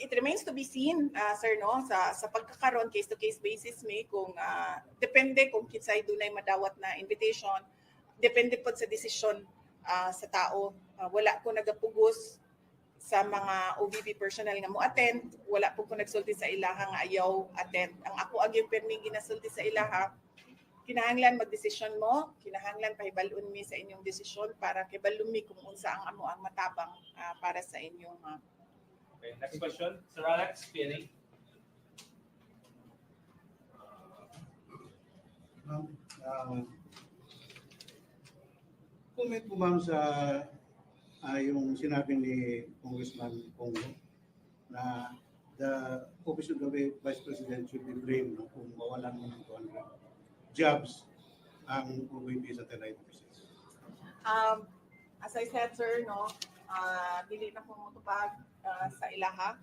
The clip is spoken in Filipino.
it remains to be seen, sir, no, sa pagkakaroon case to case basis may kung depende kung kinsay dunay madawat na invitation, depende pod sa desisyon sa tao. Wala ko nagapugos sa mga OVP personnel nga mo attend, wala po ko nagsulti sa ilaha nga ayaw attend. Ang ako agyong permi ginasulti sa ilaha, kinahanglan magdesisyon mo, kinahanglan pahibalon mi sa inyong desisyon para kibalon mi kung unsa ang amo ang matabang para sa inyong Okay, next question, Sir Alex, PNA. Comment po ma'am sa yung sinabi ni Congressman Pongo na the Office of the Vice President should be blamed kung mawalan mo ng 200 jobs ang OVP sa satellite offices. As I said, sir, no, dili na ko motupag sa ilaha.